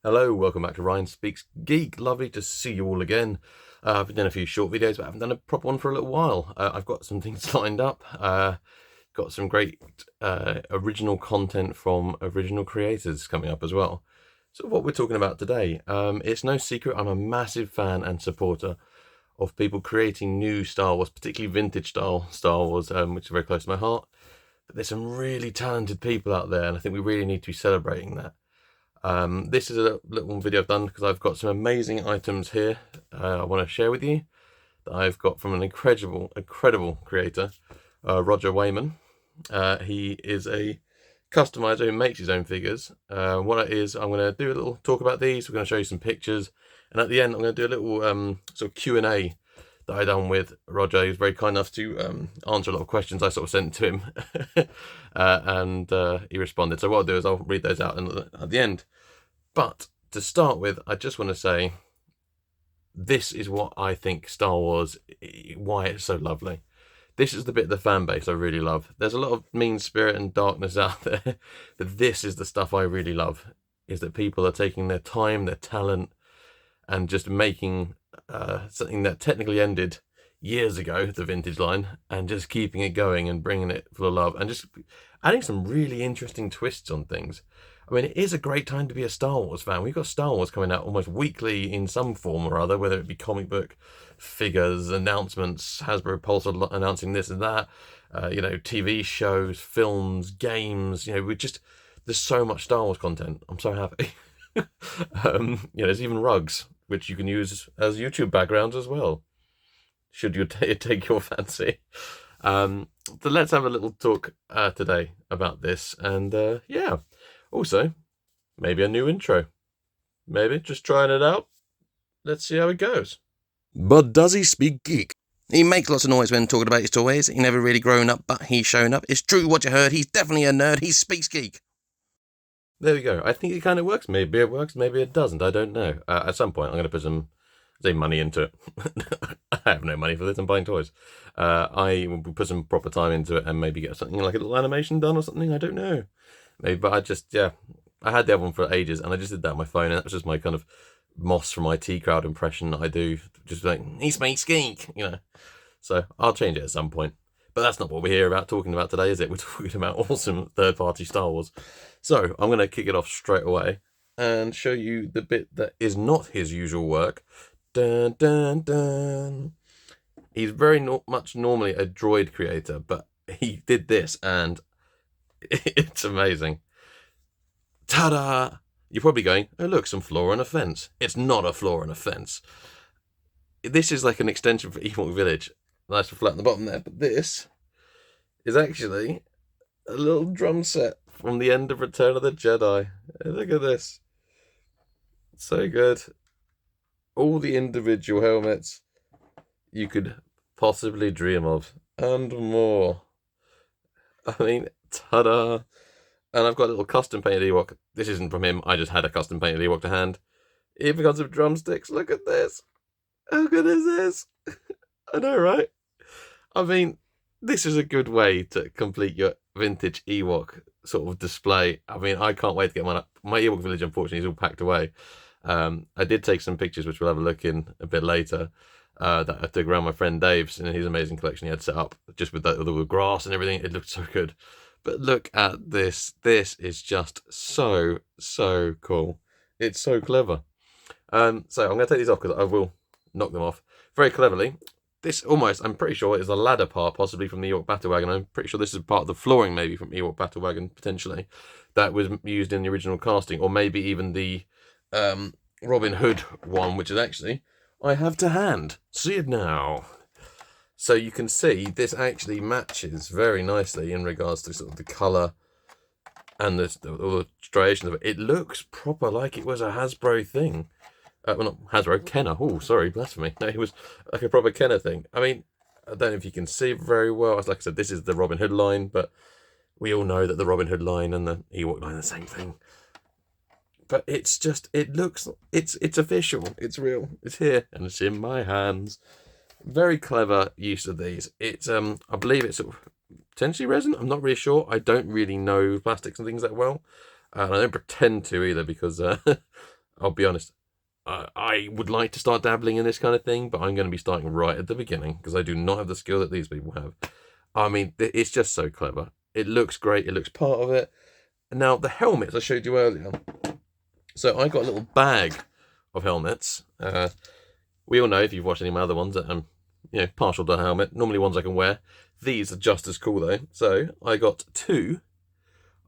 Hello, welcome back to Ryan Speaks Geek. Lovely to see you all again. I've done a few short videos, but I haven't done a proper one for a little while. I've got some things lined up. Got some great original content from original creators coming up as well. So what we're talking about today, it's no secret I'm a massive fan and supporter of people creating new Star Wars, particularly vintage style Star Wars, which is very close to my heart. But there's some really talented people out there, and I think we really need to be celebrating that. This is a little video I've done because I've got some amazing items here I want to share with you that I've got from an incredible creator, Roger Wayman. He is a customizer who makes his own figures. What it is, I'm going to do a little talk about these. We're going to show you some pictures, and at the end I'm going to do a little sort of Q&A that I done with Roger. He was very kind enough to answer a lot of questions I sort of sent to him, and he responded. So what I'll do is I'll read those out at the end. But to start with, I just want to say this is what I think Star Wars, why it's so lovely. This is the bit of the fan base I really love. There's a lot of mean spirit and darkness out there, but this is the stuff I really love, is that people are taking their time, their talent, and just making something that technically ended years ago, the vintage line, and just keeping it going and bringing it full of love and just adding some really interesting twists on things. I mean, it is a great time to be a Star Wars fan. We've got Star Wars coming out almost weekly in some form or other, whether it be comic book, figures, announcements, Hasbro Pulse announcing this and that, TV shows, films, games. There's so much Star Wars content. I'm so happy. There's even rugs, which you can use as YouTube backgrounds as well, should you take your fancy. So let's have a little talk today about this, and also maybe a new intro, maybe just trying it out. Let's see how it goes. But does he speak geek? He makes lots of noise when talking about his toys. He never really grown up, but he's shown up. It's true what you heard. He's definitely a nerd. He speaks geek. There we go. I think it kind of works. Maybe it works, maybe it doesn't. I don't know. At some point, I'm going to put some money into it. I have no money for this. I'm buying toys. I will put some proper time into it and maybe get something like a little animation done or something. I don't know. Maybe, but I had the other one for ages, and I just did that on my phone, and that was just my kind of Moss from IT Crowd impression that I do. Just like, he speaks geek, So I'll change it at some point. But that's not what we're here talking about today, is it? We're talking about awesome third-party Star Wars. So I'm going to kick it off straight away and show you the bit that is not his usual work. Dun, dun, dun. He's very much normally a droid creator, but he did this, and it's amazing. Ta-da! You're probably going, oh look, some floor and a fence. It's not a floor and a fence. This is like an extension for Ewok Village. Nice and flat on the bottom there, but this is actually a little drum set from the end of Return of the Jedi. Look at this. So good. All the individual helmets you could possibly dream of, and more. I mean, ta-da! And I've got a little custom painted Ewok. This isn't from him. I just had a custom painted Ewok to hand. Even got some drumsticks. Look at this. How good is this? I know, right? I mean, this is a good way to complete your vintage Ewok sort of display. I mean, I can't wait to get my Ewok village. Unfortunately, is all packed away. I did take some pictures, which we'll have a look in a bit later. That I took around my friend Dave's in his amazing collection he had set up, just with the grass and everything. It looked so good. But look at this. This is just so cool. It's so clever. So I'm going to take these off because I will knock them off very cleverly. This almost, I'm pretty sure, is a ladder part, possibly from the Ewok Battle Wagon. I'm pretty sure this is part of the flooring, maybe from Ewok Battle Wagon, potentially, that was used in the original casting, or maybe even the Robin Hood one, which is actually I have to hand. See it now. So you can see this actually matches very nicely in regards to sort of the colour and the striations of it. It looks proper like it was a Hasbro thing. Well, not Hasbro, Kenner. Oh, sorry, blasphemy. No, it was like a proper Kenner thing. I mean, I don't know if you can see very well. Like I said, this is the Robin Hood line, but we all know that the Robin Hood line and the Ewok line are the same thing. But it's just, it's official. It's real. It's here, and it's in my hands. Very clever use of these. It's I believe it's sort of potentially resin. I'm not really sure. I don't really know plastics and things that well, and I don't pretend to either because I'll be honest. I would like to start dabbling in this kind of thing, but I'm going to be starting right at the beginning because I do not have the skill that these people have. I mean, it's just so clever. It looks great. It looks part of it. Now, the helmets I showed you earlier. So I got a little bag of helmets. We all know, if you've watched any of my other ones, that I'm partial to a helmet. Normally ones I can wear. These are just as cool though. So I got 2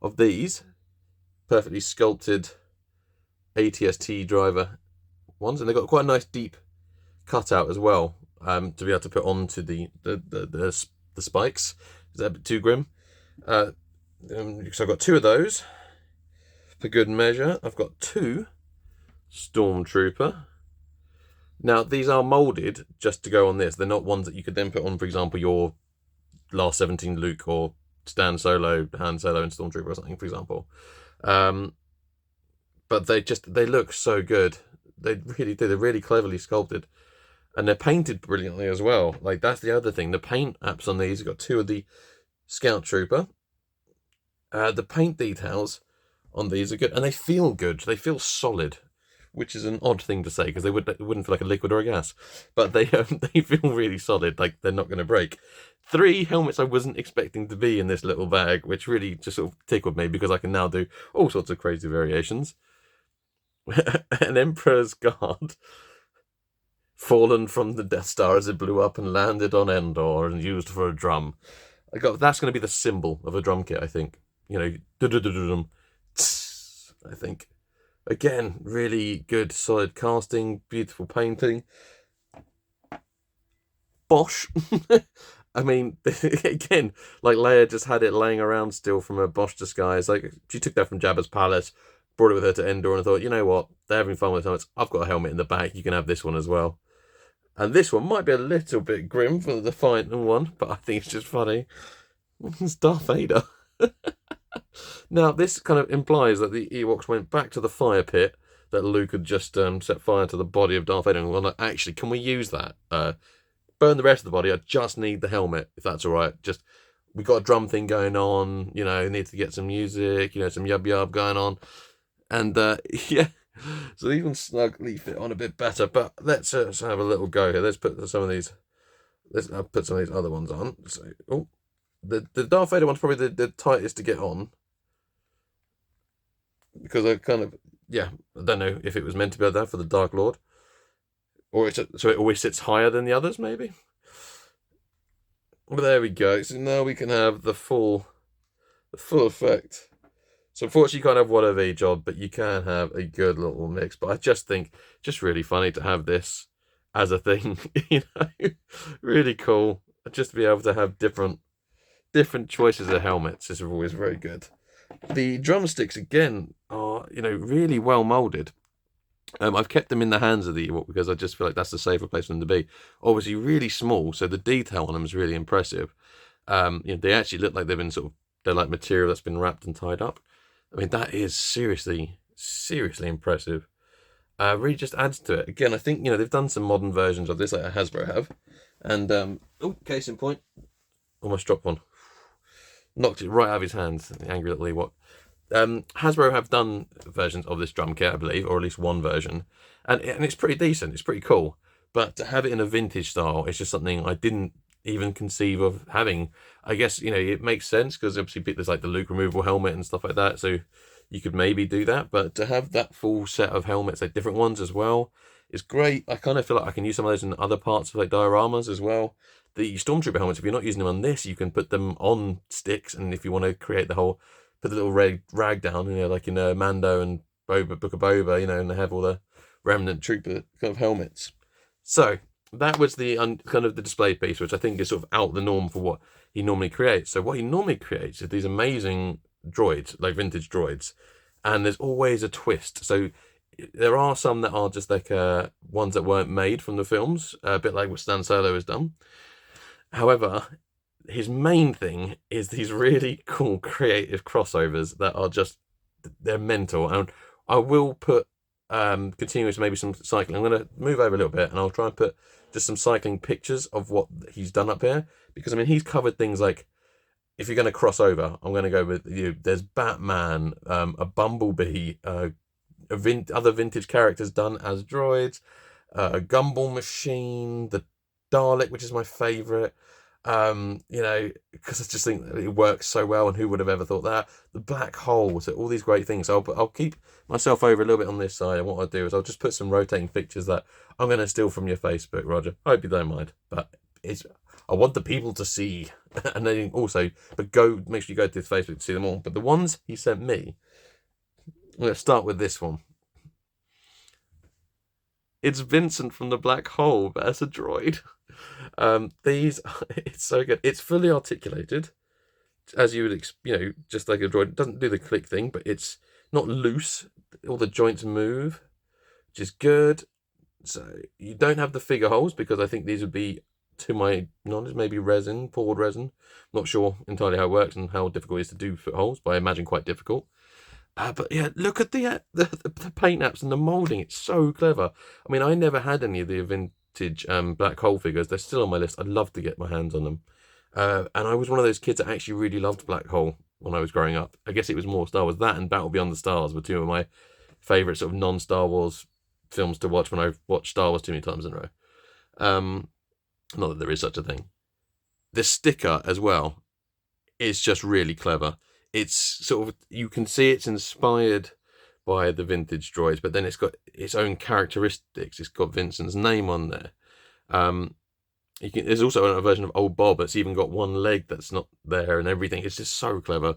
of these perfectly sculpted ATST driver ones, and they've got quite a nice deep cutout as well, to be able to put onto the spikes. Is that a bit too grim? So I've got 2 of those for good measure. I've got 2 Stormtrooper. Now these are molded just to go on this. They're not ones that you could then put on, for example, your Last 17 Luke or Stan Solo, Han Solo, and Stormtrooper or something, for example. But they look so good. They really do. They're really cleverly sculpted, and they're painted brilliantly as well. Like, that's the other thing. The paint apps on these, you've got 2 of the Scout Trooper. The paint details on these are good, and they feel good. They feel solid, which is an odd thing to say because they wouldn't feel like a liquid or a gas, but they feel really solid. Like, they're not going to break. 3 helmets I wasn't expecting to be in this little bag, which really just sort of tickled me because I can now do all sorts of crazy variations. An Emperor's Guard, fallen from the Death Star as it blew up and landed on Endor and used for a drum. That's going to be the symbol of a drum kit, I think. I think. Again, really good, solid casting, beautiful painting. Bosh. I mean, again, like Leia just had it laying around still from her Bosch disguise. Like, she took that from Jabba's palace, brought it with her to Endor, and thought, you know what? They're having fun with helmets. I've got a helmet in the back. You can have this one as well. And this one might be a little bit grim for the final one, but I think it's just funny. It's Darth Vader. Now, this kind of implies that the Ewoks went back to the fire pit that Luke had just set fire to the body of Darth Vader. And we're like, actually, can we use that? Burn the rest of the body. I just need the helmet, if that's all right. We got a drum thing going on. Need to get some music. Some yub yub going on. And yeah, so these ones snugly fit on a bit better. But let's have a little go here. Let's put some of these. Let's put some of these other ones on. So, the Darth Vader one's probably the tightest to get on, because I don't know if it was meant to be like that for the Dark Lord, or so it always sits higher than the others, maybe. But there we go. So now we can have the full effect. So unfortunately, you can't have one of each odd, but you can have a good little mix. But I just think just really funny to have this as a thing. Really cool. Just to be able to have different choices of helmets is always very good. The drumsticks, again, are, really well moulded. I've kept them in the hands of the Ewok because I just feel like that's the safer place for them to be. Obviously, really small, so the detail on them is really impressive. They actually look like they've been they're like material that's been wrapped and tied up. I mean, that is seriously, seriously impressive. Really just adds to it. Again, I think, they've done some modern versions of this, like Hasbro have. And, case in point, almost dropped one. Knocked it right out of his hands, the angry little Ewok. Hasbro have done versions of this drum kit, I believe, or at least one version, and it's pretty decent. It's pretty cool, but to have it in a vintage style, it's just something I didn't even conceive of having. I guess it makes sense because obviously there's like the Luke removable helmet and stuff like that, so you could maybe do that. But to have that full set of helmets, like different ones as well, is great. I kind of feel like I can use some of those in other parts of like dioramas as well. The Stormtrooper helmets, if you're not using them on this, you can put them on sticks, and if you want to create the whole, put the little red rag down, like in Mando and Boba, Book of Boba, and they have all the remnant trooper kind of helmets. So that was the kind of the display piece, which I think is sort of out the norm for what he normally creates. So what he normally creates is these amazing droids, like vintage droids, and there's always a twist. So there are some that are just like ones that weren't made from the films, a bit like what Stan Solo has done. However, his main thing is these really cool creative crossovers that are they're mental. And I will put continuous maybe some cycling. I'm going to move over a little bit and I'll try and put just some cycling pictures of what he's done up here, because I mean he's covered things like, if you're going to cross over, I'm going to go with there's Batman, a Bumblebee, other vintage characters done as droids, a gumball machine, the Dalek, which is my favourite. Because I just think that it works so well, and who would have ever thought that? The black hole, so all these great things. So I'll keep myself over a little bit on this side, and what I'll do is I'll just put some rotating pictures that I'm going to steal from your Facebook, Roger. I hope you don't mind, but I want the people to see, and then also, but make sure you go to his Facebook to see them all. But the ones he sent me, let's start with this one. It's Vincent from the Black Hole, but as a droid. It's so good. It's fully articulated, as you would, just like a droid. It doesn't do the click thing, but it's not loose. All the joints move, which is good. So you don't have the figure holes, because I think these would be, to my knowledge, maybe poured resin. Not sure entirely how it works and how difficult it is to do foot holes, but I imagine quite difficult. But yeah, look at the paint apps and the moulding. It's so clever. I mean, I never had any of the vintage black hole figures. They're still on my list. I'd love to get my hands on them. And I was one of those kids that actually really loved black hole when I was growing up. I guess it was more Star Wars. That and Battle Beyond the Stars were two of my favourite sort of non-Star Wars films to watch when I've watched Star Wars too many times in a row. Not that there is such a thing. The sticker as well is just really clever. It's sort of, you can see it's inspired by the vintage droids, but then it's got its own characteristics. It's got Vincent's name on there. There's also a version of Old Bob that's even got one leg that's not there and everything. It's just so clever.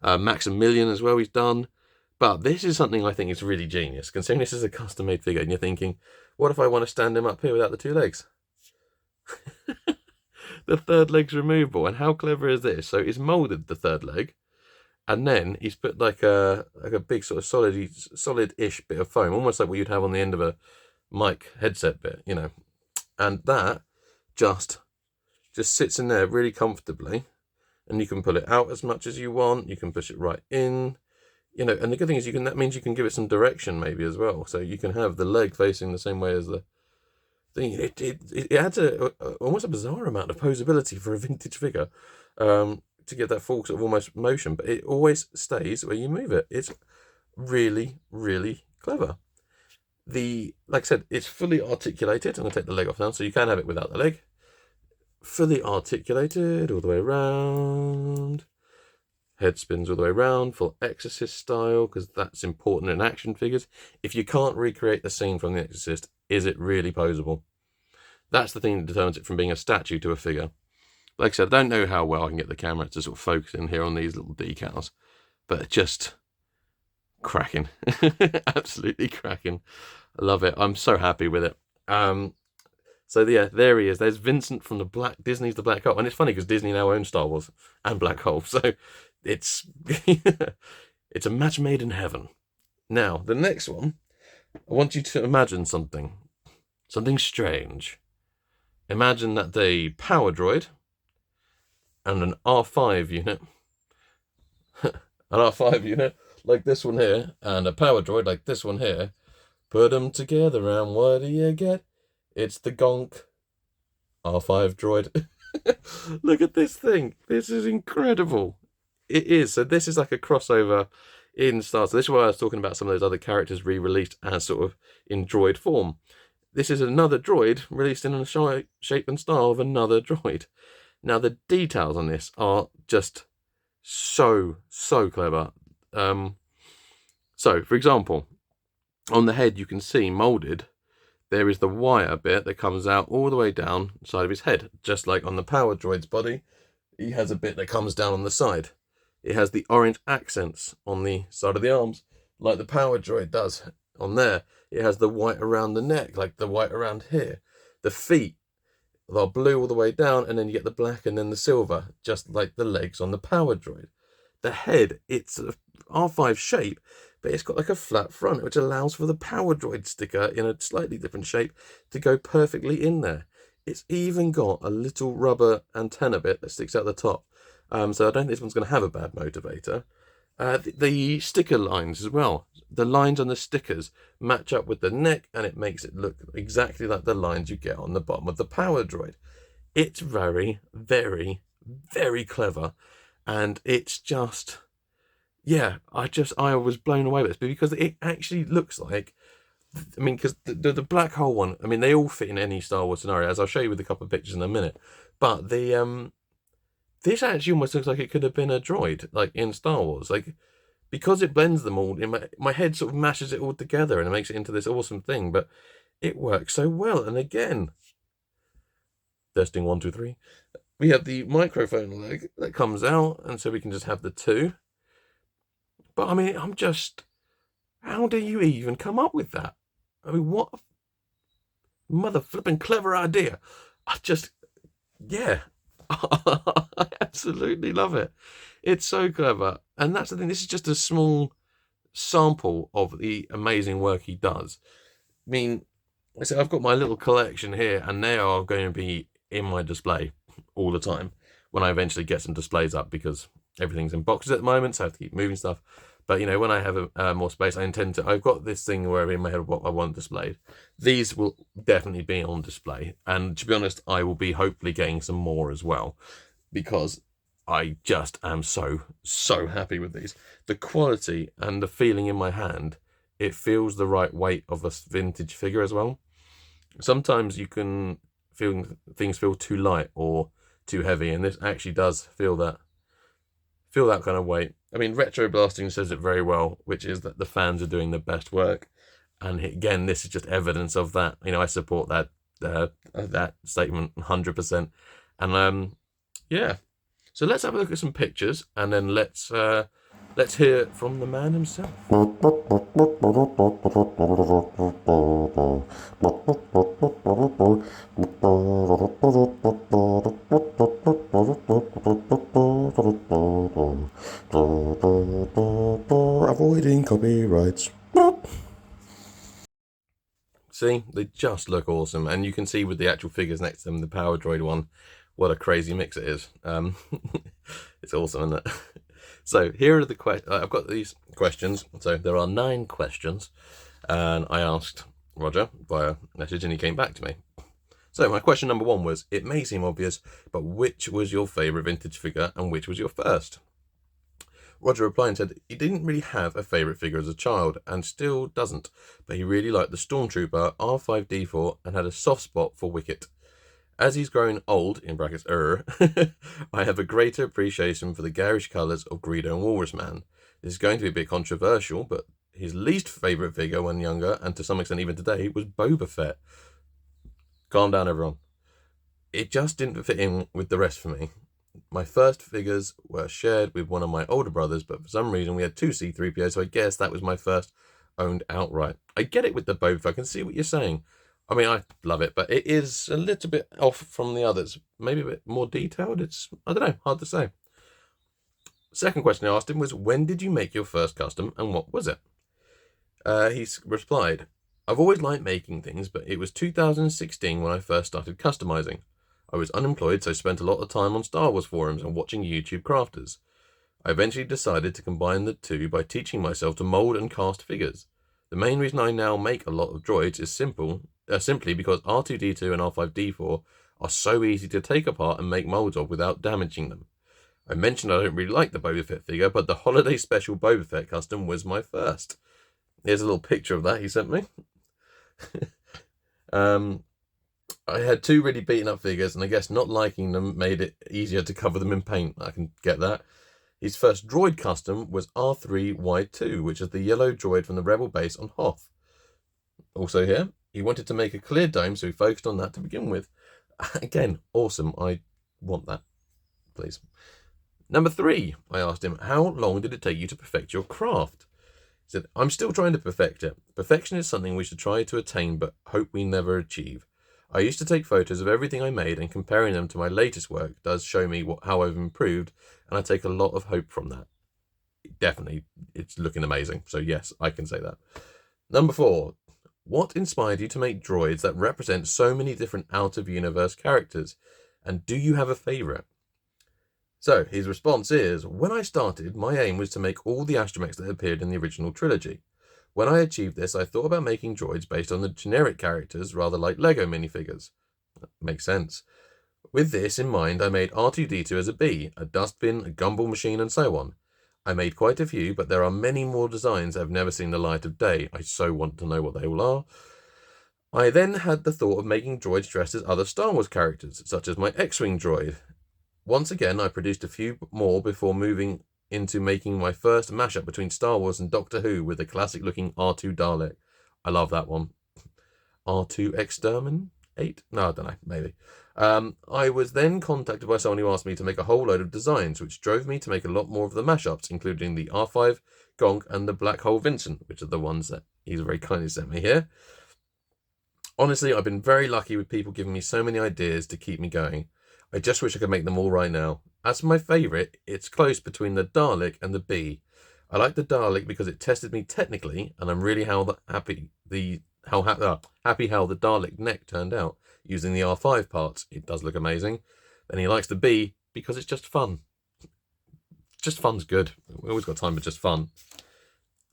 Maximilian as well, he's done. But this is something I think is really genius, considering this is a custom-made figure, and you're thinking, what if I want to stand him up here without the two legs? The third leg's removable, and how clever is this? So he's moulded the third leg, and then he's put like a big sort of solid-ish bit of foam, almost like what you'd have on the end of a mic headset bit, and that just sits in there really comfortably, and you can pull it out as much as you want. You can push it right in, and the good thing is that means you can give it some direction maybe as well. So you can have the leg facing the same way as the thing. It adds almost a bizarre amount of posability for a vintage figure, to get that full sort of almost motion, but it always stays where you move it. It's really, really clever. Like I said, it's fully articulated. I'm going to take the leg off now, so you can have it without the leg. Fully articulated all the way around. Head spins all the way around, full Exorcist style, because that's important in action figures. If you can't recreate the scene from The Exorcist, is it really posable? That's the thing that determines it from being a statue to a figure. Like I said, I don't know how well I can get the camera to sort of focus in here on these little decals, but just cracking. Absolutely cracking. I love it. I'm so happy with it. So yeah, there he is. There's Vincent from Disney's The Black Hole. And it's funny because Disney now owns Star Wars and Black Hole. So it's it's a match made in heaven. Now, the next one, I want you to imagine something strange. Imagine that a power droid and an R5 unit, an R5 unit like this one here, and a power droid like this one here, put them together and what do you get? It's the Gonk R5 droid. Look at this thing. This is incredible. It is. So this is like a crossover in Star. So this is why I was talking about some of those other characters re-released as sort of in droid form. This is another droid released in a shape and style of another droid. Now the details on this are just so clever. So for example, on the head you can see moulded, there is the wire bit that comes out all the way down the side of his head, just like on the power droid's body. He has a bit that comes down on the side. It has the orange accents on the side of the arms, like the power droid does on there. It has the white around the neck, like the white around here. The feet are blue all the way down, and then you get the black and then the silver, just like the legs on the power droid. The head, it's a R5 shape, but it's got like a flat front, which allows for the power droid sticker in a slightly different shape to go perfectly in there. It's even got a little rubber antenna bit that sticks out the top. So I don't think this one's going to have a bad motivator. The sticker lines as well. The lines on the stickers match up with the neck, and it makes it look exactly like the lines you get on the bottom of the power droid. It's very, very, very clever. And it's just, yeah, I was blown away with this because it actually looks like, I mean, because the black hole one, I mean, they all fit in any Star Wars scenario, as I'll show you with a couple of pictures in a minute. But this actually almost looks like it could have been a droid, like in Star Wars, like because it blends them all. In my head sort of mashes it all together and it makes it into this awesome thing. But it works so well. And again, testing 1, 2, 3. We have the microphone leg that comes out, and so we can just have the two. But I mean, how do you even come up with that? I mean, what a mother flipping clever idea. Yeah, I absolutely love it. It's so clever. And that's the thing, this is just a small sample of the amazing work he does. I mean, so I've got my little collection here, and they are going to be in my display all the time when I eventually get some displays up, because everything's in boxes at the moment, so I have to keep moving stuff. But when I have more space, I intend to. I've got this thing where in my head what I want displayed. These will definitely be on display, and to be honest, I will be hopefully getting some more as well, because I just am so happy with these. The quality and the feeling in my hand, it feels the right weight of a vintage figure as well. Sometimes you can feel things feel too light or too heavy, and this actually does feel that kind of weight. I mean, Retro Blasting says it very well, which is that the fans are doing the best work, and again, this is just evidence of that. I support that statement 100%, and yeah. So let's have a look at some pictures, and then let's hear from the man himself. Avoiding copyrights. See, they just look awesome, and you can see with the actual figures next to them, the Power Droid one, what a crazy mix it is. It's awesome, isn't it? So here are the questions. I've got these questions. So there are 9 questions, and I asked Roger via message, and he came back to me. So my question number 1 was, it may seem obvious, but which was your favourite vintage figure and which was your first? Roger replied and said he didn't really have a favourite figure as a child, and still doesn't, but he really liked the Stormtrooper R5D4 and had a soft spot for Wicket. As he's grown old, in brackets, I have a greater appreciation for the garish colours of Greedo and Walrus Man. This is going to be a bit controversial, but his least favourite figure when younger, and to some extent even today, was Boba Fett. Calm down, everyone. It just didn't fit in with the rest for me. My first figures were shared with one of my older brothers, but for some reason we had 2 C-3PO, so I guess that was my first owned outright. I get it with the Boba Fett, I can see what you're saying. I mean, I love it, but it is a little bit off from the others. Maybe a bit more detailed. I don't know, hard to say. Second question I asked him was, when did you make your first custom and what was it? He replied, I've always liked making things, but it was 2016 when I first started customizing. I was unemployed, so spent a lot of time on Star Wars forums and watching YouTube crafters. I eventually decided to combine the two by teaching myself to mold and cast figures. The main reason I now make a lot of droids is simply because R2-D2 and R5-D4 are so easy to take apart and make molds of without damaging them. I mentioned I don't really like the Boba Fett figure, but the holiday special Boba Fett custom was my first. Here's a little picture of that he sent me. I had 2 really beaten up figures, and I guess not liking them made it easier to cover them in paint. I can get that. His first droid custom was R3Y2, which is the yellow droid from the Rebel base on Hoth. Also here, he wanted to make a clear dome, so he focused on that to begin with. Again, awesome. I want that, please. Number 3, I asked him, how long did it take you to perfect your craft? He said, I'm still trying to perfect it. Perfection is something we should try to attain, but hope we never achieve. I used to take photos of everything I made, and comparing them to my latest work does show me how I've improved, and I take a lot of hope from that. Definitely, it's looking amazing. So yes, I can say that. Number 4, what inspired you to make droids that represent so many different out-of-universe characters? And do you have a favourite? So his response is, when I started, my aim was to make all the astromechs that appeared in the original trilogy. When I achieved this, I thought about making droids based on the generic characters, rather like Lego minifigures. That makes sense. With this in mind, I made R2-D2 as a bee, a dustbin, a gumball machine, and so on. I made quite a few, but there are many more designs that have never seen the light of day. I so want to know what they all are. I then had the thought of making droids dressed as other Star Wars characters, such as my X-Wing droid. Once again, I produced a few more before moving into making my first mashup between Star Wars and Doctor Who with the classic-looking R2 Dalek. I love that one. R2 Exterminate? No, I don't know, maybe. I was then contacted by someone who asked me to make a whole load of designs, which drove me to make a lot more of the mashups, including the R5 Gonk and the Black Hole Vincent, which are the ones that he's very kindly sent me here. Honestly, I've been very lucky with people giving me so many ideas to keep me going. I just wish I could make them all right now. As for my favourite, it's close between the Dalek and the Bee. I like the Dalek because it tested me technically, and I'm really happy how the Dalek neck turned out using the R5 parts. It does look amazing. And he likes the Bee because it's just fun. Just fun's good. We always got time for just fun.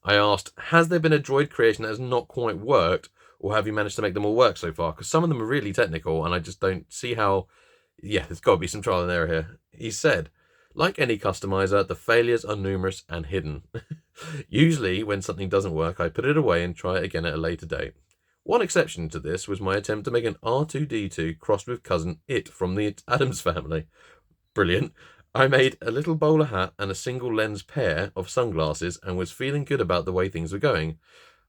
I asked, has there been a droid creation that has not quite worked, or have you managed to make them all work so far? Because some of them are really technical, and I just don't see how... Yeah, there's got to be some trial and error here. He said, like any customizer, the failures are numerous and hidden. Usually, when something doesn't work, I put it away and try it again at a later date. One exception to this was my attempt to make an R2-D2 crossed with cousin It from the Addams family. Brilliant. I made a little bowler hat and a single lens pair of sunglasses and was feeling good about the way things were going.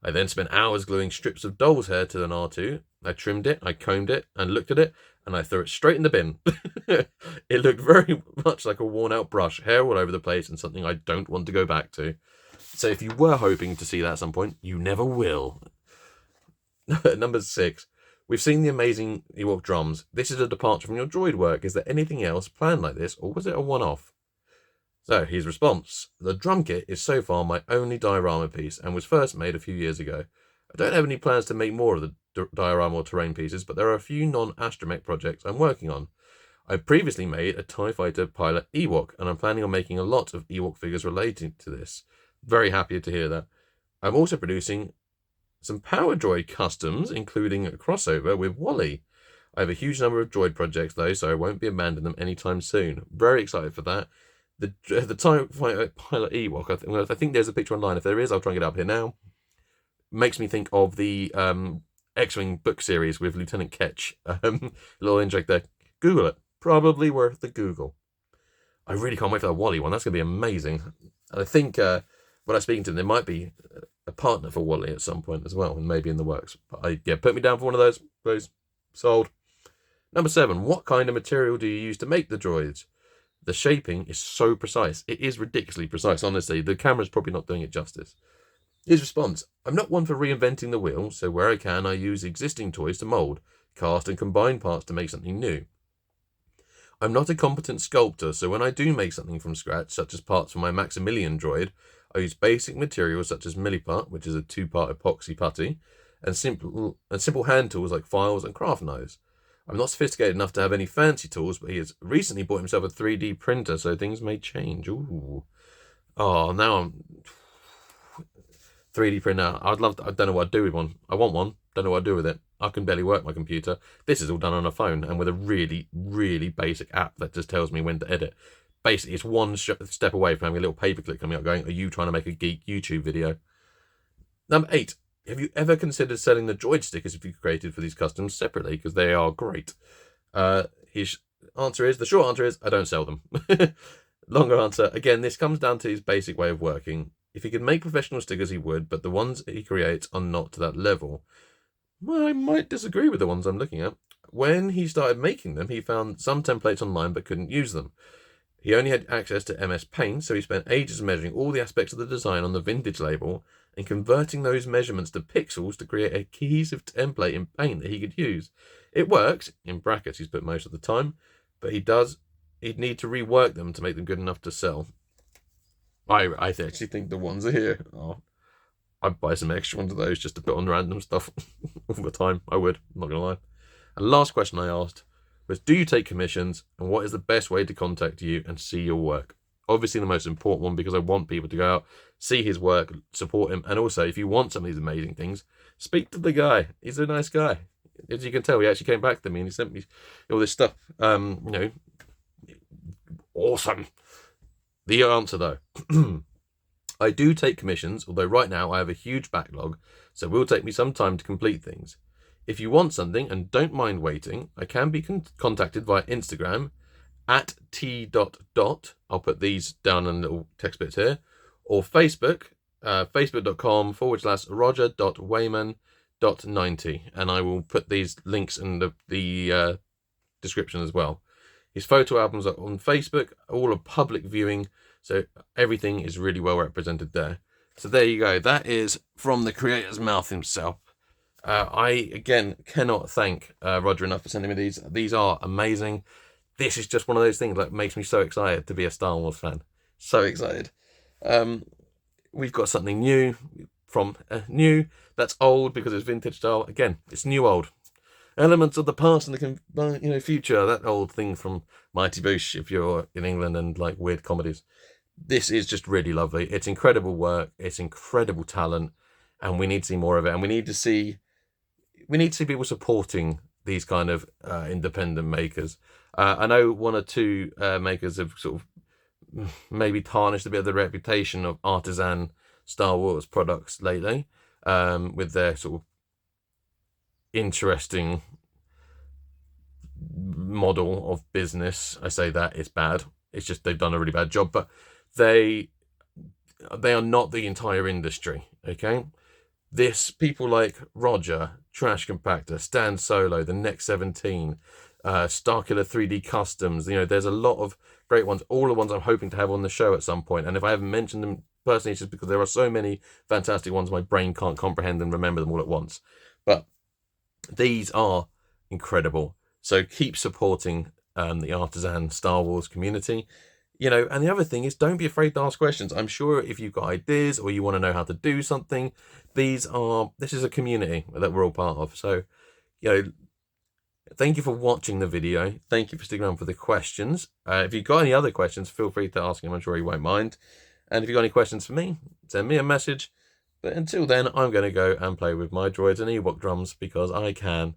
I then spent hours gluing strips of doll's hair to an R2. I trimmed it, I combed it, and looked at it, and I threw it straight in the bin. It looked very much like a worn-out brush, hair all over the place, and something I don't want to go back to. So if you were hoping to see that at some point, you never will. Number 6. We've seen the amazing Ewok drums. This is a departure from your droid work. Is there anything else planned like this, or was it a one-off? So, his response. The drum kit is so far my only diorama piece, and was first made a few years ago. I don't have any plans to make more of the diorama or terrain pieces, but there are a few non-astromech projects I'm working on. I previously made a TIE Fighter pilot Ewok, and I'm planning on making a lot of Ewok figures related to this. Very happy to hear that. I'm also producing some Power Droid customs, including a crossover with Wally. I have a huge number of droid projects, though, so I won't be abandoning them anytime soon. Very excited for that. The TIE Fighter pilot Ewok, I think there's a picture online. If there is, I'll try and get it up here now. Makes me think of the X-Wing book series with Lieutenant Ketch. Little inject there. Google it. Probably worth the Google. I really can't wait for that Wally one. That's going to be amazing. And I think when I'm speaking to them, there might be a partner for Wally at some point as well, and maybe in the works. But put me down for one of those, please. Sold. Number 7. What kind of material do you use to make the droids? The shaping is so precise. It is ridiculously precise, honestly. The camera's probably not doing it justice. His response. I'm not one for reinventing the wheel, so where I can, I use existing toys to mould, cast and combine parts to make something new. I'm not a competent sculptor, so when I do make something from scratch, such as parts for my Maximilian droid, I use basic materials such as Milliput, which is a 2-part epoxy putty, and simple hand tools like files and craft knives. I'm not sophisticated enough to have any fancy tools, but he has recently bought himself a 3D printer, so things may change. Ooh. Oh, now I'm... 3D printer. I don't know what I'd do with one. I want one. Don't know what I'd do with it. I can barely work my computer. This is all done on a phone and with a really, really basic app that just tells me when to edit. Basically, it's one step away from having a little paperclip coming up going, are you trying to make a Geek YouTube video? Number 8. Have you ever considered selling the droid stickers if you created for these customs separately? Because they are great. The short answer is, I don't sell them. Longer answer, again, this comes down to his basic way of working. If he could make professional stickers, he would, but the ones he creates are not to that level. Well, I might disagree with the ones I'm looking at. When he started making them, he found some templates online but couldn't use them. He only had access to MS Paint, so he spent ages measuring all the aspects of the design on the vintage label and converting those measurements to pixels to create a cohesive template in Paint that he could use. It works, in brackets he's put most of the time, but he'd need to rework them to make them good enough to sell. I actually think the ones are here. Oh, I'd buy some extra ones of those just to put on random stuff all the time. I would, I'm not going to lie. And last question I asked was, do you take commissions, and what is the best way to contact you and see your work? Obviously the most important one, because I want people to go out, see his work, support him, and also if you want some of these amazing things, speak to the guy. He's a nice guy. As you can tell, he actually came back to me and he sent me all this stuff. Awesome. The answer though, I do take commissions, although right now I have a huge backlog, so it will take me some time to complete things. If you want something and don't mind waiting, I can be contacted via Instagram at Tee.Dot. I'll put these down in little text bits here. Or Facebook, facebook.com/roger.wayman.90. And I will put these links in the description as well. His photo albums are on Facebook, all are public viewing, so everything is really well represented there. So there you go. That is from the creator's mouth himself. I, again, cannot thank Roger enough for sending me these. These are amazing. This is just one of those things that makes me so excited to be a Star Wars fan. So excited. We've got something new from new that's old because it's vintage style. Again, it's new old. Elements of the past and the future. That old thing from Mighty Boosh if you're in England and like weird comedies. This is just really lovely. It's incredible work. It's incredible talent, and we need to see more of it. And we need to see people supporting these kind of independent makers. I know one or two makers have sort of maybe tarnished a bit of the reputation of artisan Star Wars products lately, with their sort of interesting model of business. I say that it's bad. It's just they've done a really bad job, but they are not the entire industry. Okay, people like Roger, Trash Compactor, Stan Solo, the Next 17, Starkiller 3D Customs. There's a lot of great ones. All the ones I'm hoping to have on the show at some point. And if I haven't mentioned them personally, it's just because there are so many fantastic ones my brain can't comprehend and remember them all at once. But these are incredible. So keep supporting the artisan Star Wars community. And the other thing is, don't be afraid to ask questions. I'm sure if you've got ideas or you want to know how to do something, this is a community that we're all part of. So, thank you for watching the video. Thank you for sticking around for the questions. If you've got any other questions, feel free to ask him. I'm sure he won't mind. And if you've got any questions for me, send me a message. But until then, I'm going to go and play with my droids and Ewok drums because I can.